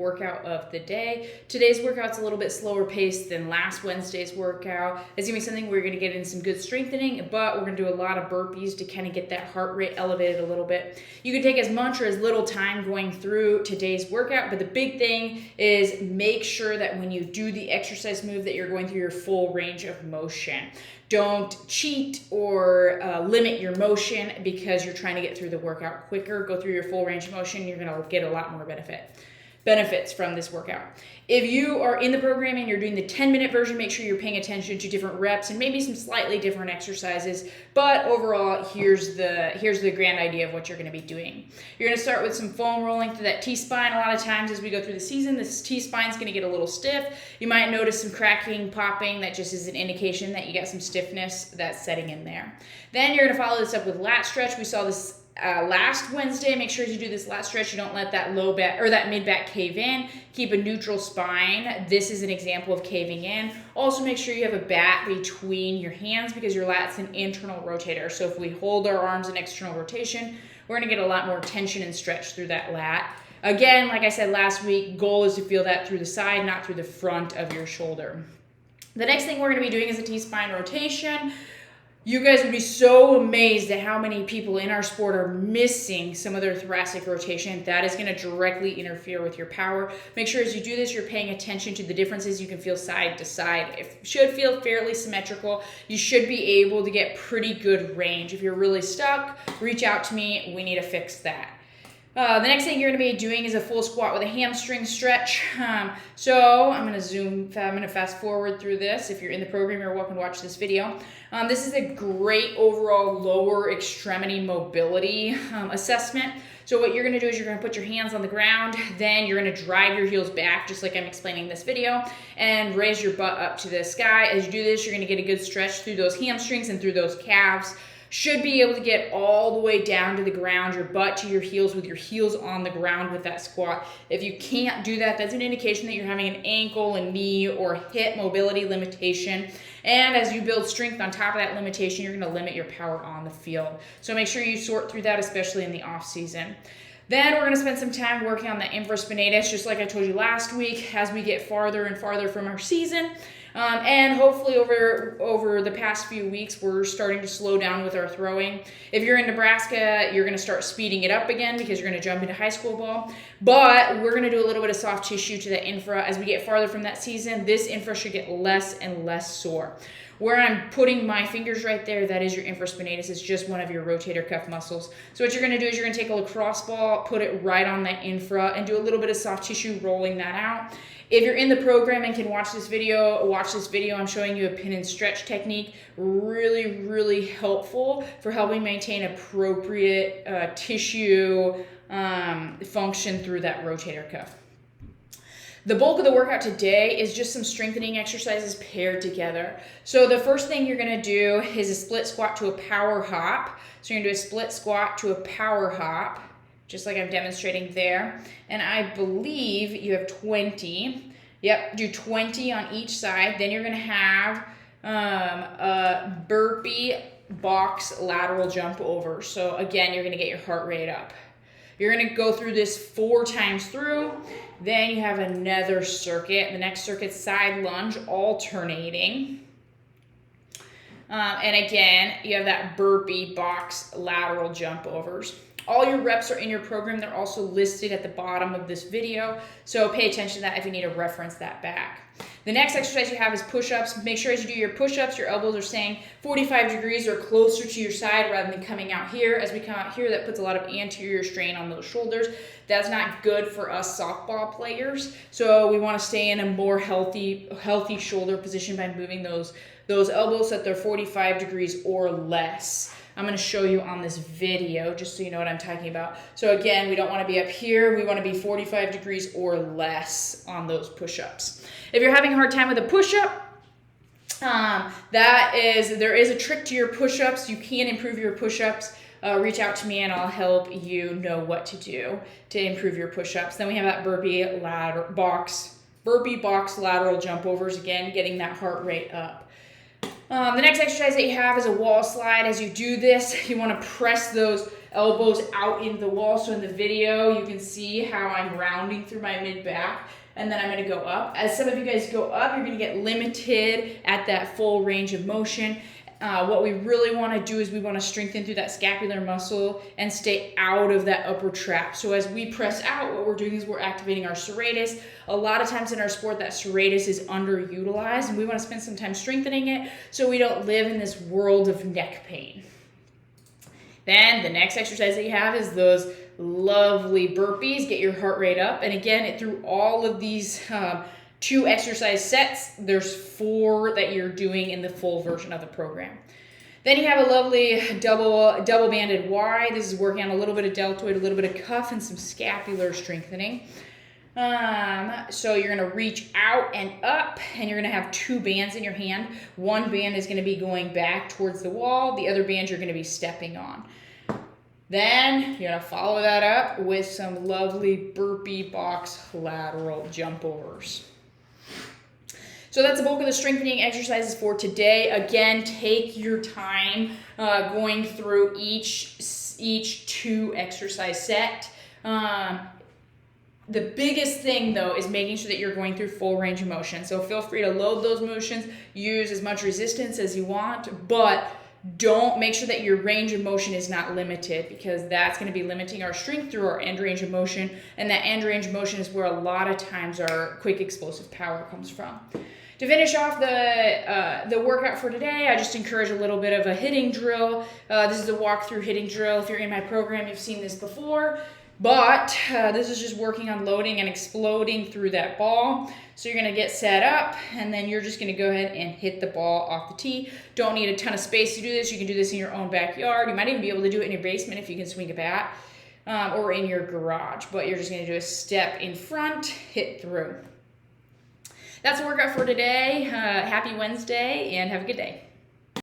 workout of the day. Today's workout's a little bit slower paced than last Wednesday's workout. It's gonna be something where you're gonna get in some good strengthening, but we're gonna do a lot of burpees to kind of get that heart rate elevated a little bit. You can take as much or as little time going through today's workout, but the big thing is make sure that when you do the exercise move that you're going through your full range of motion. Don't cheat or limit your motion because you're trying to get through the workout quicker. Go through your full range of motion, you're gonna get a lot more benefits from this workout. If you are in the program and you're doing the 10-minute version, make sure you're paying attention to different reps and maybe some slightly different exercises. But overall, here's the grand idea of what you're going to be doing. You're going to start with some foam rolling through that T-spine. A lot of times as we go through the season, this T-spine is going to get a little stiff. You might notice some cracking, popping. That just is an indication that you got some stiffness that's setting in there. Then you're going to follow this up with lat stretch. We saw this last Wednesday. Make sure as you do this lat stretch, you don't let that low back or that mid back cave in. Keep a neutral spine. This is an example of caving in. Also make sure you have a bat between your hands because your lat's an internal rotator. So if we hold our arms in external rotation, we're going to get a lot more tension and stretch through that lat. Again, like I said last week, goal is to feel that through the side, not through the front of your shoulder. The next thing we're going to be doing is a T-spine rotation. You guys would be so amazed at how many people in our sport are missing some of their thoracic rotation. That is going to directly interfere with your power. Make sure as you do this, you're paying attention to the differences you can feel side to side. It should feel fairly symmetrical. You should be able to get pretty good range. If you're really stuck, reach out to me. We need to fix that. The next thing you're going to be doing is a full squat with a hamstring stretch. So I'm going to fast forward through this. If you're in the program, you're welcome to watch this video. This is a great overall lower extremity mobility assessment. So what you're going to do is you're going to put your hands on the ground, then you're going to drive your heels back, just like I'm explaining in this video, and raise your butt up to the sky. As you do this, you're going to get a good stretch through those hamstrings and through those calves. Should be able to get all the way down to the ground, your butt to your heels with your heels on the ground with that squat. If you can't do that, that's an indication that you're having an ankle, a knee, or hip mobility limitation. And as you build strength on top of that limitation, you're going to limit your power on the field. So make sure you sort through that, especially in the off season. Then we're going to spend some time working on the infraspinatus, just like I told you last week, as we get farther and farther from our season. And hopefully over the past few weeks, we're starting to slow down with our throwing. If you're in Nebraska, you're going to start speeding it up again because you're going to jump into high school ball. But we're going to do a little bit of soft tissue to the infra. As we get farther from that season, this infra should get less and less sore. Where I'm putting my fingers right there, that is your infraspinatus. It's just one of your rotator cuff muscles. So what you're going to do is you're going to take a lacrosse ball, put it right on that infra, and do a little bit of soft tissue rolling that out. If you're in the program and can watch this video, I'm showing you a pin and stretch technique. Really, really helpful for helping maintain appropriate tissue function through that rotator cuff. The bulk of the workout today is just some strengthening exercises paired together. So the first thing you're going to do is a split squat to a power hop. So you're going to do a split squat to a power hop, just like I'm demonstrating there. And I believe you have 20. Yep, do 20 on each side. Then you're going to have a burpee box lateral jump over. So again, you're going to get your heart rate up. You're going to go through this 4 times through. Then you have another circuit. The next circuit's side lunge, alternating. And again, you have that burpee box lateral jump overs. All your reps are in your program. They're also listed at the bottom of this video. So pay attention to that if you need to reference that back. The next exercise you have is push-ups. Make sure as you do your push-ups, your elbows are staying 45 degrees or closer to your side rather than coming out here. As we come out here, that puts a lot of anterior strain on those shoulders. That's not good for us softball players. So we want to stay in a more healthy shoulder position by moving those elbows so that they're 45 degrees or less. I'm going to show you on this video just so you know what I'm talking about. So again, we don't want to be up here. We want to be 45 degrees or less on those push-ups. If you're having a hard time with a push-up, there is a trick to your push-ups. You can improve your push-ups. Reach out to me and I'll help you know what to do to improve your push-ups. Then we have that burpee box lateral jump overs, again, getting that heart rate up. The next exercise that you have is a wall slide. As you do this, you want to press those elbows out into the wall. So in the video, you can see how I'm rounding through my mid-back, and then I'm gonna go up. As some of you guys go up, you're gonna get limited at that full range of motion. What we really wanna do is we wanna strengthen through that scapular muscle and stay out of that upper trap. So as we press out, what we're doing is we're activating our serratus. A lot of times in our sport, that serratus is underutilized, and we wanna spend some time strengthening it so we don't live in this world of neck pain. Then the next exercise that you have is those lovely burpees. Get your heart rate up. And again, through all of these 2 exercise sets, there's 4 that you're doing in the full version of the program. Then you have a lovely double banded Y. This is working on a little bit of deltoid, a little bit of cuff, and some scapular strengthening. So you're gonna reach out and up, and you're gonna have 2 bands in your hand. One band is gonna be going back towards the wall. The other band you're gonna be stepping on. Then you're gonna follow that up with some lovely burpee box lateral jump overs. So that's the bulk of the strengthening exercises for today. Again, take your time going through each 2 exercise set. The biggest thing, though, is making sure that you're going through full range of motion. So feel free to load those motions, use as much resistance as you want, but make sure that your range of motion is not limited, because that's going to be limiting our strength through our end range of motion, and that end range of motion is where a lot of times our quick explosive power comes from. To finish off the workout for today, I just encourage a little bit of a hitting drill. This is a walkthrough hitting drill. If you're in my program, you've seen this before. But this is just working on loading and exploding through that ball. So you're gonna get set up, and then you're just gonna go ahead and hit the ball off the tee. Don't need a ton of space to do this. You can do this in your own backyard. You might even be able to do it in your basement if you can swing a bat, or in your garage. But you're just gonna do a step in front, hit through. That's the workout for today. Happy Wednesday, and have a good day.